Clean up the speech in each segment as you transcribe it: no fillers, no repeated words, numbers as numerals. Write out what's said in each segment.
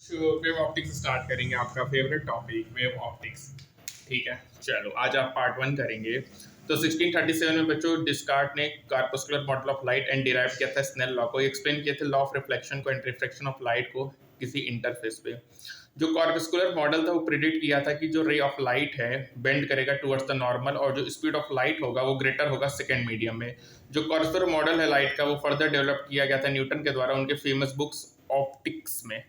Wave optics start करेंगे, आपका favourite topic wave optics. ठीक है, चलो आज आप पार्ट वन करेंगे। तो 1637 में बच्चों डिस्कार्ट ने corpuscular model of light and derive किया था स्नेल लॉ को, एक्सप्लेन किए थे लॉ ऑफ रिफ्लेक्शन को एंड रिफ्रैक्शन ऑफ लाइट को किसी इंटरफेस पे। जो कॉर्पस्कुलर मॉडल था वो प्रिडिक्ट किया था कि जो रे ऑफ लाइट है बेंड करेगा टुवर्ड्स द नॉर्मल और जो स्पीड ऑफ लाइट होगा वो ग्रेटर होगा सेकेंड मीडियम में। जो कॉर्पस्कुलर मॉडल है लाइट का वो फर्दर डेवलप किया गया था न्यूटन के द्वारा उनके फेमस बुक्स ऑप्टिक्स में।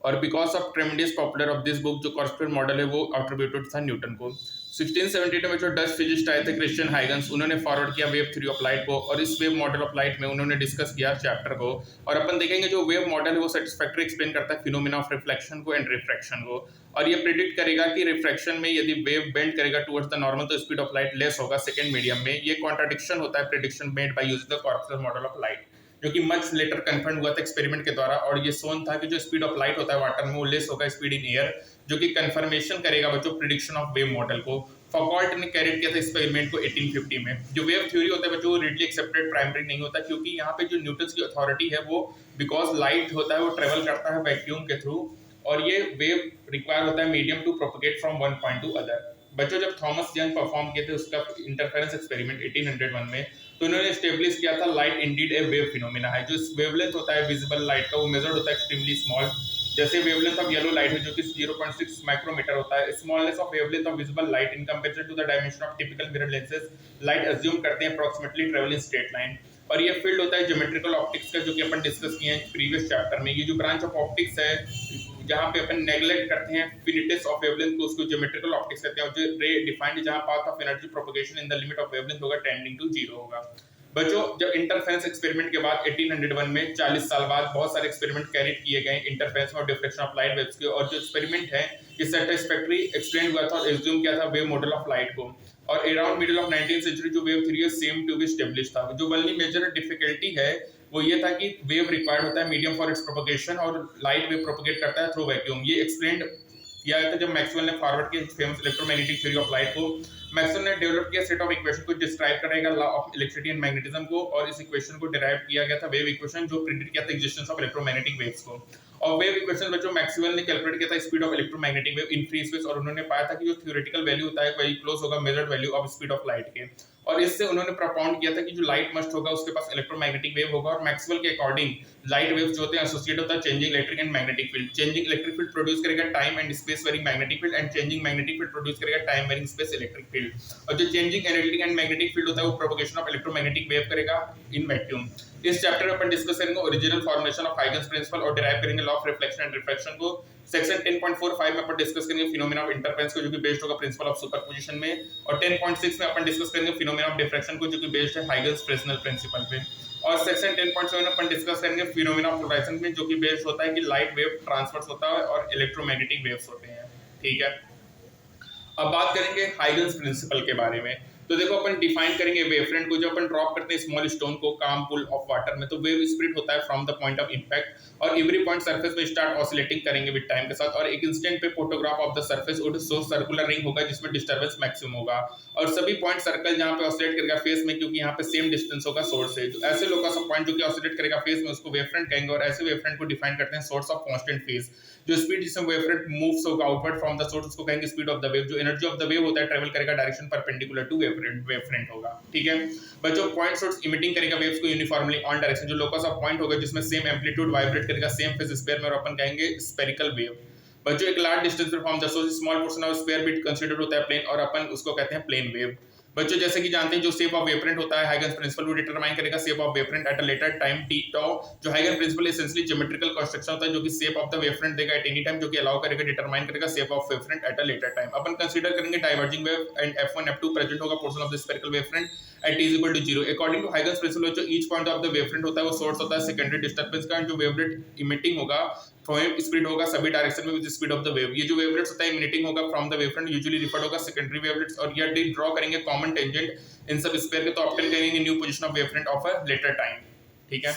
और because of ट्रेमेंडस popular of this book जो कॉर्पस्कुलर मॉडल है वो अट्रीब्यूटेड था न्यूटन को। 1672 में जो डच फिजिस्ट आए थे क्रिश्चियन हाइगन्स, उन्होंने फॉरवर्ड किया वेव थ्योरी ऑफ लाइट को और इस वेव मॉडल ऑफ लाइट में उन्होंने डिस्कस किया चैप्टर को। और अपन देखेंगे जो वेव मॉडल है वो सेटिस्फैक्टरी एक्सप्लेन करता है फिनोमेना ऑफ रिफ्लेक्शन को एंड रिफ्रैक्शन को। और ये प्रिडिक्ट करेगा कि रिफ्रैक्शन में यदि वेव बेंड करेगा टुवर्ड्स द नॉर्मल तो स्पीड ऑफ लाइट लेस होगा सेकंड मीडियम में। ये कॉन्ट्राडिक्शन होता है prediction made by using the corpuscular model of light, जो कि मच लेटर कंफर्म हुआ था एक्सपेरिमेंट के द्वारा। और ये सोन था कि जो स्पीड ऑफ लाइट होता है वाटर में वो लेस होगा स्पीड इन एयर, जो कि कंफर्मेशन करेगा बच्चों प्रिडिक्शन ऑफ वेव मॉडल को। फॉकॉल्ट ने कैरिड किया था एक्सपेरिमेंट को 1850 में। जो वेव थ्योरी होता है बच्चों वो रीडली एक्सेप्टेड प्राइमरी नहीं होता, क्योंकि यहाँ पे जो न्यूटन की अथॉरिटी है वो बिकॉज लाइट होता है वो ट्रेवल करता है वैक्यूम के थ्रू और ये वेव रिक्वायर होता है medium to propagate from one point to other. बच्चों जब थॉमस यंग परफॉर्म किए थे उसका इंटरफेरेंस एक्सपेरिमेंट 1801 में, तो इन्होंने एस्टेब्लिश किया था लाइट इंडीड ए वेव फिनोमेना है। जो वेवलेंथ होता है विजिबल लाइट का वो मेजर्ड होता है एक्सट्रीमली स्मॉल। जैसे वेवलेंथ ऑफ येलो लाइट है जो कि 0.6 माइक्रोमीटर होता है। Smallness of wavelength of visible light in comparison to the dimension of typical mirror lenses light assume करते हैं approximately travel in straight line. और ये फील्ड होता है ज्योमेट्रिकल ऑप्टिक्स का, जो कि अपन डिस्कस किए हैं प्रीवियस चैप्टर में। ये जो ब्रांच ऑफ ऑप्टिक्स है जहाँ पे अपन नेग्लेक्ट करते हैं फिनिटिस ऑफ वेवलेंथ को, उसको ज्योमेट्रिकल ऑप्टिक्स कहते हैं। और जो रे डिफाइंड जहाँ path of energy propagation in the limit of wavelength होगा टेंडिंग टू जीरो होगा। बच्चों जब इंटरफेरेंस एक्सपेरिमेंट के बाद 1801 में 40 साल बाद बहुत सारे एक्सपेरिमेंट कैरिड किए गए इंटरफेरेंस और डिफ्रेक्शन ऑफ लाइट वेव्स के। और जो एक्सपेरिमेंट है ये सैटिस्फैक्टरी एक्सप्लेन हुआ था और एज्यूम किया था वेव मॉडल ऑफ लाइट को। और around middle of 19th century जो wave theory seem to be establish था। जो वनली मेजर डिफिकल्टी है वो ये था कि वेव रिक्वायर्ड होता है मीडियम फॉर इट्स प्रोपगेशन और लाइट वेव प्रोपगेट करता है थ्रू वैक्यूम। ये एक्सप्लेन्ड किया गया था जब मैक्सवेल ने फॉरवर्ड किया famous electromagnetic theory of light को। मैक्सवेल ने डेवलप किया सेट ऑफ इक्वेशन को डिस्क्राइब करेगा law of electricity and magnetism को, और इस इक्वेशन को डिराइव किया गया था वेव इक्वेशन जो प्रिडिक्ट किया था एग्जिस्टेंस ऑफ इलेक्ट्रोमैग्नेटिक वेव्स को। और वेव इक्वेशन बच्चों मैक्सवेल ने कैलकुलेट किया था speed of electromagnetic wave in free space, और उन्होंने पाया था कि जो थ्योरेटिकल वैल्यू होता है वही क्लोज होगा measured value of speed of light के। और इससे उन्होंने प्रोपाउंड किया था कि जो लाइट मस्ट होगा उसके पास इलेक्ट्रोमैग्नेटिक वेव होगा। और मैक्सवेल के अकॉर्डिंग लाइट वेव्स जो होते हैं एसोसिएट होता है changing electric and magnetic field. Changing electric field produce करेगा time and space varying magnetic field, and changing magnetic field produce करेगा time varying space electric field. और जो changing electric and magnetic field होता है वो propagation of electromagnetic wave करेगा in vacuum. इस chapter में अपन डिस्कस करेंगे original formation of Huygens principle और डिराइव करेंगे law of reflection and refraction को। सेक्शन 10.45 में अपन डिस्कस करेंगे फिनोमेना ऑफ इंटरफेरेंस को, जो कि बेस्ड होगा प्रिंसिपल ऑफ सुपरपोजिशन में। और 10.6 में अपन डिस्कस करेंगे फिनोमेना ऑफ डिफ्रैक्शन को, जो कि बेस्ड है हाइगन्स फ्रेस्नेल प्रिंसिपल पे। और सेक्शन 10.7 में अपन डिस्कस करेंगे फिनोमेना ऑफ पोलराइजेशन में, जो कि बेस्ड होता है कि लाइट वेव ट्रांसफर्स होता है और इलेक्ट्रोमैग्नेटिक वेव्स होते हैं। ठीक है, अब बात करेंगे हाइगन्स प्रिंसिपल के बारे में। तो देखो अपन डिफाइन करेंगे वेवफ्रंट को। जो अपन ड्रॉप करते हैं स्मॉल स्टोन को काम पूल ऑफ वाटर में, तो वेव स्प्रेड होता है from the point of impact, और एवरी पॉइंट सरफेस पे स्टार्ट ऑसिलेटिंग करेंगे विद टाइम के साथ। और एक इंस्टेंट पे photograph of the surface would show circular ring होगा जिसमें डिस्टर्बेंस मैक्सिमम होगा। और सभी पॉइंट सर्कल जहां पे ऑसिलेट करेगा फेस में, क्योंकि यहाँ पे सेम डिस्टेंस होगा सोर्स से। तो ऐसे लोकस ऑफ पॉइंट जो कि ऑसिलेट करेगा फेस में उसको वेवफ्रंट कहेंगे। और ऐसे वेवफ्रंट को डिफाइन करते हैं सोर्स ऑफ कांस्टेंट फेज। जो स्पीड जिसमें वेवफ्रंट मूव्स होगा आउटवर्ड फ्रॉम द सोर्स उसको कहेंगे स्पीड ऑफ द वेव। जो एनर्जी ऑफ द वेव होता है ट्रेवल करेगा डायरेक्शन परपेंडिकुलर टू वेवफ्रंट होगा। ठीक है बच्चों, पॉइंट सोर्स इमिटिंग करेगा वेव्स को यूनिफॉर्मली ऑन डायरेक्शन। जो लोकस ऑफ पॉइंट होगा जिसमें सेम एम्पलीट्यूड वाइब्रेट करेगा सेम फेज स्फीयर में, और अपन कहेंगे स्फेरिकल वेव। बच्चों एक लार्ज डिस्टेंस पे from the source small portion of sphere bit considered होता है प्लेन, और अपन उसको कहते हैं प्लेन वेव। बच्चों जैसे कि जानते हैं जो शेप ऑफ वेवफ्रंट होता है हाइगन्स प्रिंसिपल वो डिटरमाइन करेगा shape of wavefront at a later time t tau. जो Huygen principle essentially geometrical construction होता है जो कि शेप ऑफ द वेवफ्रंट देगा एट एनी टाइम, जो कि अलाउ करेगा डिटरमाइन करेगा shape of wavefront at a later time. अपन कंसीडर करेंगे diverging wave and f1 f2 present होगा portion of the spherical wavefront at t is equal to 0। According to Huygens principal जो each point of the wavefront होता है वो source होता है secondary disturbance का। जो वेवलेट इमिटिंग होगा वेव स्प्रेड होगा सभी डायरेक्शन में with speed of the wave. ये जो वेवलेट्स होता है इमिटिंग होगा from the wavefront usually referred होगा सेकेंडरी वेवलेट्स। और ये डी ड्रॉ करेंगे कॉमन टेंजेंट इन सब स्फीयर के, तो ऑब्टेन करेंगे new position of wavefront of a later time. ठीक है,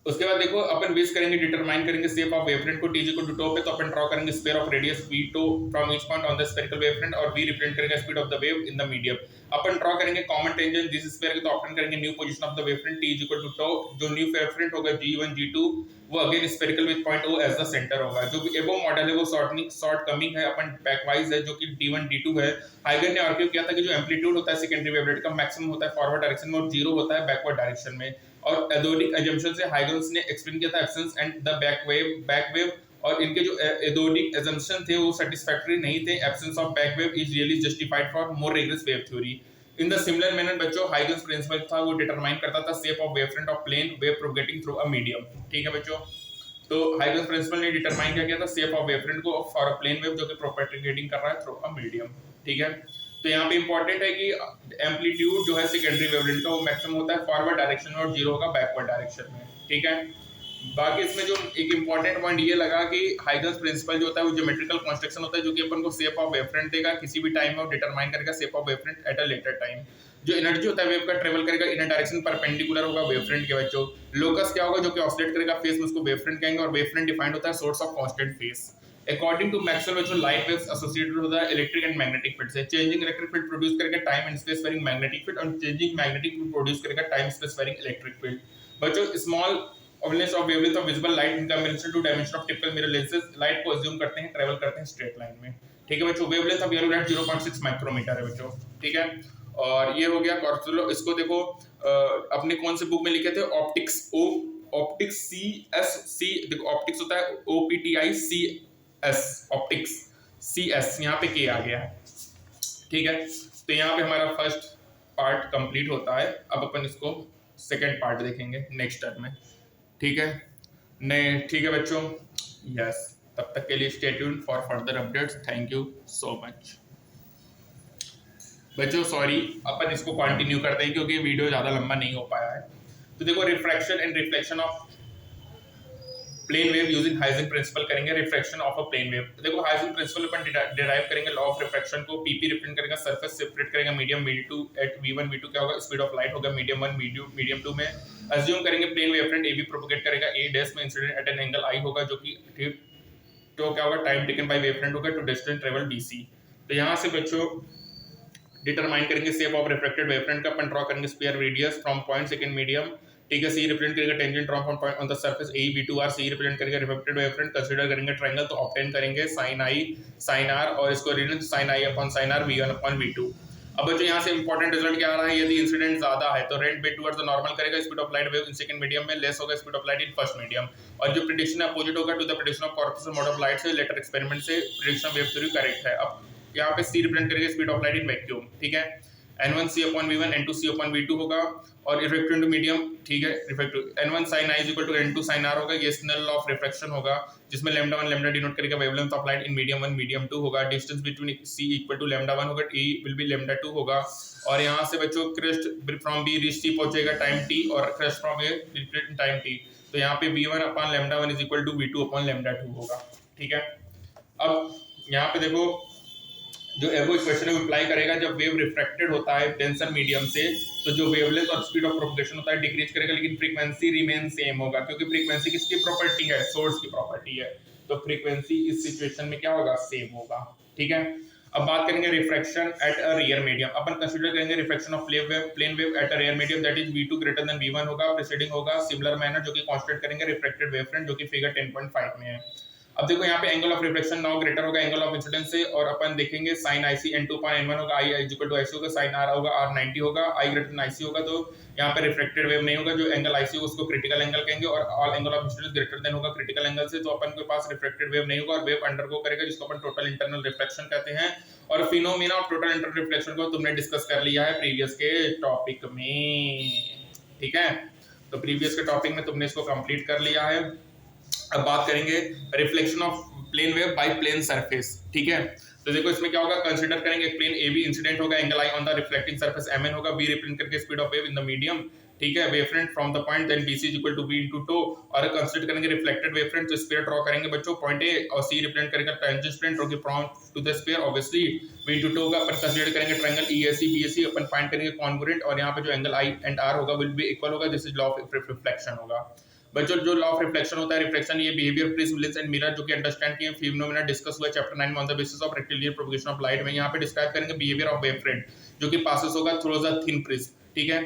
उसके बाद देखो अपन बेस करेंगे, डिटरमाइन करेंगे शेप ऑफ वेवफ्रंट को, T is equal to tau पे तो अपन ड्रॉ करेंगे sphere of radius v2 from each point on the spherical wavefront और v रिप्रेजेंट करेगा speed of the wave in the medium. अपन ड्रॉ करेंगे कॉमन टेंजेंट दिस स्फीयर के, तो ऑप्शन करेंगे new position of the wavefront t is equal to tau, जो new wavefront होगा g1 g2 वो again spherical with point O as the centre होगा। जो एबो मॉडल है वो शॉर्ट कमिंग है, अपन बैकवाइज है जो कि d1 d2 है। हाइगन ने आर्ग्यू किया था कि जो एम्पलीट्यूड होता है सेकेंडरी वेवलेट का मैक्सिमम होता है फॉरवर्ड डायरेक्शन में और जीरो होता है बैकवर्ड डायरेक्शन में। और एडोडिक अजम्पशन से हाइगन्स ने एक्सप्लेन किया था absence and the back wave, और इनके जो एडोडिक अजम्पशन थे वो सेटिस्फैक्टरी नहीं थे। Absence of back wave is really justified for more rigorous wave theory. In the similar manner बच्चों हाइगन्स प्रिंसिपल था वो डिटरमाइन करता था shape of wavefront of plane wave propagating through a medium. ठीक है बच्चों, तो हाइगन्स प्रिंसिपल ने डिटरमाइन किया था शेप ऑफ वेवफ्रंट को फॉर अ प्लेन वेव जो कि प्रोपगेटिंग कर रहा है थ्रू अ मीडियम। ठीक है, तो यहाँ पे इंपॉर्टेंट है कि एम्पलीट्यूड जो है सेकेंडरी वेवलेट का वो मैक्सिमम होता है फॉरवर्ड डायरेक्शन में और जीरो होगा बैकवर्ड डायरेक्शन में। ठीक है, बाकी इसमें जो एक इंपॉर्टेंट पॉइंट ये लगा कि हाइगन्स प्रिंसिपल जो होता है वो ज्योमेट्रिकल कंस्ट्रक्शन होता है जो कि अपन को शेप ऑफ वेवफ्रंट देगा किसी भी टाइम में और डिटरमाइन करेगा shape of wavefront at a later time. जो एनर्जी होता है वेव का ट्रेवल करेगा इन अ डायरेक्शन परपेंडिकुलर होगा वेवफ्रंट के बच्चों। लोकस क्या होगा जो कि ऑसिलेट करेगा फेस में, उसको वेवफ्रंट कहेंगे और वेवफ्रंट डिफाइंड होता है surface of constant phase. According to Maxwell जो लाइट वेव्स एसोसिएटेड होता है इलेक्ट्रिक एंड मैग्नेटिक फील्ड से। चेंजिंग इलेक्ट्रिक फील्ड प्रोड्यूस करेगा time and space varying magnetic field और चेंजिंग मैग्नेटिक फील्ड प्रोड्यूस करेगा time space varying electric field. बच्चों small wavelength of wavelength of visible light in combination to dimension of typical mirror lenses light को assume करते हैं travel करते हैं straight line में। ठीक है बच्चों, wavelength of yellow light 0.6 micrometer है बच्चों। ठीक है, और ये हो गया कॉर्सुलो। इसको देखो अपने कौन से बुक में लिखे थे ऑप्टिक्स ऑप्टिक्स CSC, देखो ऑप्टिक्स होता है OPTICS ऑप्टिक्स CS, यहाँ पे K आ गया है। ठीक है, तो यहाँ पे हमारा फर्स्ट पार्ट कंप्लीट होता है। अब अपन इसको सेकेंड पार्ट देखेंगे नेक्स्ट टर्म में। ठीक है, नहीं ठीक है बच्चों, यस, तब तक के लिए stay tuned for further updates. Thank you so much बच्चों। सॉरी अपन इसको कंटिन्यू करते हैं क्योंकि वीडियो ज़्यादा लंबा नहीं हो पाया है। तो देखो refraction and reflection of plane wave using Huygens principle करेंगे। Refraction of a plane wave, देखो हाइजेंस प्रिंसिपल अपन डिराइव करेंगे लॉ ऑफ रिफ्रैक्शन को। पीपी रिप्रेजेंट करेगा सरफेस सेपरेट करेगा medium v2 at v1 v2 क्या होगा स्पीड ऑफ लाइट होगा मीडियम 1 मीडियम 2 में। अज्यूम करेंगे प्लेन वेवफ्रंट AB प्रोपगेट करेगा a डैश में incident at an angle I होगा जो कि तो क्या होगा टाइम टेकन बाय वेवफ्रंट होगा टू डिस्टेंस ट्रेवल BC। तो यहाँ से बच्चों डिटरमाइन करेंगे शेप ऑफ रिफ्लेक्टेड वेवफ्रंट का। अपन ड्रॉ करेंगे sphere radius from point second medium. ठीक है, सी रिप्रेजेंट करेगा tangent drop on point on the surface A v2 r। C represent करेगा रिफ्लेक्टेड वेवफ्रंट। कंसीडर करेंगे ट्रायंगल तो ऑब्टेन करेंगे sin I sin r और इसको reason sin I upon sin r v1 upon v2। अब बच्चों यहाँ से इंपॉर्टेंट रिजल्ट क्या आ रहा है, यदि इंसिडेंट ज्यादा है तो red bit towards the normal करेगा speed of light wave in second medium में, लेस होगा speed of light in first medium. और जो प्रेडिक्शन है अपोजिट होगा to the prediction of corpus mode of light से लेटर एक्सपेरिमेंट से prediction wave theory correct है। अब यहाँ पे सी रिप्रेजेंट करेगा speed of light in vacuum. ठीक है, n1 c upon v1 n2 c upon v2 होगा और रिफ्रैक्टिव टू मीडियम। ठीक है, refractive n1 sin I is equal to n2 sin r होगा। ये स्नेल लॉ ऑफ रिफ्रैक्शन होगा जिसमें लैम्डा 1 लैम्डा डिनोट करेगा wavelength of light in medium 1 medium 2 होगा। Distance between c equal to lambda 1 होगा, e will be lambda 2 होगा। और यहाँ से बच्चों crest from b reach t पहुंचेगा टाइम t और crest from a time t। तो यहाँ पे v1 upon lambda 1 is equal to v2 upon lambda 2 होगा। ठीक है, अब यहाँ पे देखो जो एवो इक्वेशन है वो अप्लाई करेगा जब वेव रिफ्रैक्टेड होता है डेंसर मीडियम से तो जो वेवलेंथ और स्पीड ऑफ प्रोपगेशन होता है डिक्रीज करेगा लेकिन फ्रीक्वेंसी रिमेन सेम होगा क्योंकि फ्रीक्वेंसी किसकी प्रॉपर्टी है, सोर्स की प्रॉपर्टी है। तो फ्रीक्वेंसी इस सिचुएशन में क्या होगा, सेम होगा। ठीक है, अब बात करेंगे refraction at a rare medium. अपन कंसीडर करेंगे refraction of plane wave at a rare medium that is v2 greater than v1 होगा। प्रीसीडिंग होगा सिमिलर मैनर जो कि कांस्टेंट करेंगे रिफ्रैक्टेड वेवफ्रंट जो कि फिगर 10.5 में है। अब देखो यहाँ पे angle of reflection now greater होगा एंगल ऑफ इंसिडेंस से और अपन देखेंगे sin IC n2 n1 होगा, I is equal to IC होगा, sin R होगा, R 90 होगा, I ग्रेटर देन IC होगा। तो यहाँ पे रिफ्लेक्टेड वेव नहीं होगा, जो एंगल IC होगा उसको क्रिटिकल एंगल कहेंगे और all angle of incidence greater than होगा क्रिटिकल एंगल से। तो अपन के पास रिफ्लेक्टेड वेव नहीं होगा और वेव अंडरगो करेगा जिसको अपन टोटल इंटरनल रिफ्लेक्शन कहते हैं। और phenomena of total internal reflection को तुमने डिस्कस कर लिया है प्रीवियस के टॉपिक में। ठीक है, तो प्रीवियस के टॉपिक में तुमने इसको कंप्लीट कर लिया है। अब बात करेंगे reflection of plane wave by plane surface. ठीक है, तो देखो इसमें क्या होगा, कंसीडर करेंगे एक प्लेन AB इंसिडेंट होगा, angle I on the reflecting surface Mn होगा, B रिप्रेजेंट करके speed of wave in the medium. ठीक है, wavefront from the point then BC is equal to V into tau. और consider करेंगे reflected wavefront तो sphere draw करेंगे बच्चों point A और C रिप्रेजेंट करेगा टेंजेंट जो कि from to the sphere obviously V into tau होगा। अपन कंसीडर करेंगे ट्रायंगल EAC BAC, अपन फाइंड करेंगे कॉन्ग्रुएंट और यहाँ पे जो एंगल I एंड R होगा विल बी इक्वल होगा। This is law of reflection होगा। बच्चों जो लॉ ऑफ रिफ्लेक्शन होता है, रिफ्लेक्शन ये behaviour prism lens and mirror जो कि अंडरस्टैंड किए फिनोमेना डिस्कस हुआ chapter 9 on the basis of rectilinear propagation of light में। यहाँ पे डिस्क्राइब करेंगे बिहेवियर ऑफ वेवफ्रंट जो कि पासेस होगा थ्रू द थिन प्रिज्म, ठीक है।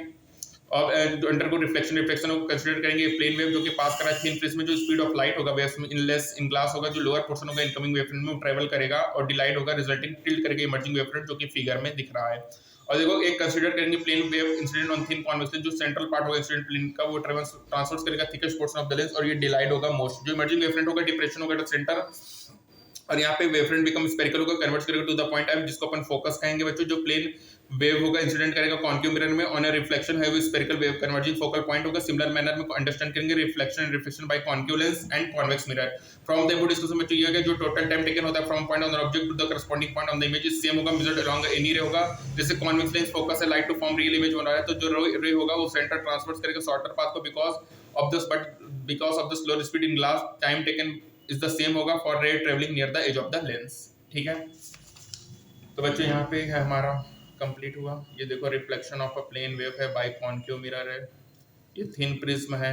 और अंडरगो रिफ्लेक्शन, रिफ्लेक्शन को कंसीडर करेंगे प्लेन वेव जो कि पास कर रहा है थिन प्रिज्म में, जो स्पीड ऑफ लाइट होगा वेव्स में इन ग्लास होगा, जो लोअर पोर्शन होगा इनकमिंग वेवफ्रंट में ट्रेवल करेगा और डिलाइट होगा रिजल्टिंग टिल्ट करके इमर्जिंग वेवफ्रंट जो कि फिगर में दिख रहा है। और देखो एक कंसीडर करेंगे plane wave incident on thin convex lens, जो सेंट्रल पार्ट होगा इंसिडेंट प्लेन का वो ट्रांसवर्स करेगा thickest portion of the lens और ये डिलाइट होगा मोस्ट। जो इमर्जिंग वेवफ्रंट होगा डिप्रेशन होगा सेंटर और यहाँ पे वेवफ्रंट बिकम स्फेरिकल होगा, कन्वर्ट करेगा टू द पॉइंट एफ जिसको अपन फोकस कहेंगे बच्चों। जो प्लेन वेव होगा इंसिडेंट करेगा कॉन्केव मिरर में ऑन अ रिफ्लेक्शन है वो spherical wave converging focal point होगा। सिमिलर मैनर में अंडरस्टैंड करेंगे reflection and reflection by concave lens and convex mirror. From the input discussion में ये है जो टोटल टाइम टेकन होता है from point on the object to the corresponding point on the image same होगा, measured along any ray होगा। जैसे convex lens focus है light to form real image बना रहा है, तो जो रे होगा वो सेंटर ट्रांसफर करेगा शॉर्टर पाथ को because of the slower speed in glass time taken is the same होगा for ray travelling near the edge of the lens, ठीक है। तो बच्चों यहाँ पे है हमारा कंप्लीट हुआ। ये देखो reflection of a plane wave है बाय कॉन्केव मिरर है, ये थिन प्रिज्म है,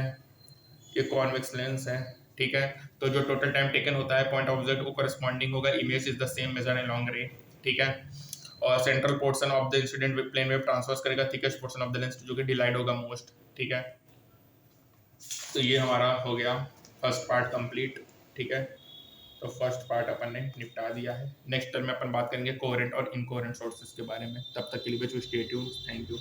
ये कॉन्वेक्स लेंस है, ठीक है। तो जो टोटल टाइम टेकन होता है पॉइंट ऑब्जेक्ट को करस्पॉन्डिंग होगा, image is the same major in long ray, ठीक है। और central portion of the incident plane wave transfer करेगा thickest portion of the lens जो कि डिलाइड होगा मोस्ट, ठीक है। तो ये हमारा हो गया फर्स्ट पार्ट कंप्लीट, ठीक है। तो फर्स्ट पार्ट अपन ने निपटा दिया है। नेक्स्ट टर्म में अपन बात करेंगे कोहेरेंट और इनकोहेरेंट सोर्सेज के बारे में। तब तक के लिए बच्चों स्टे ट्यून्ड, थैंक यू।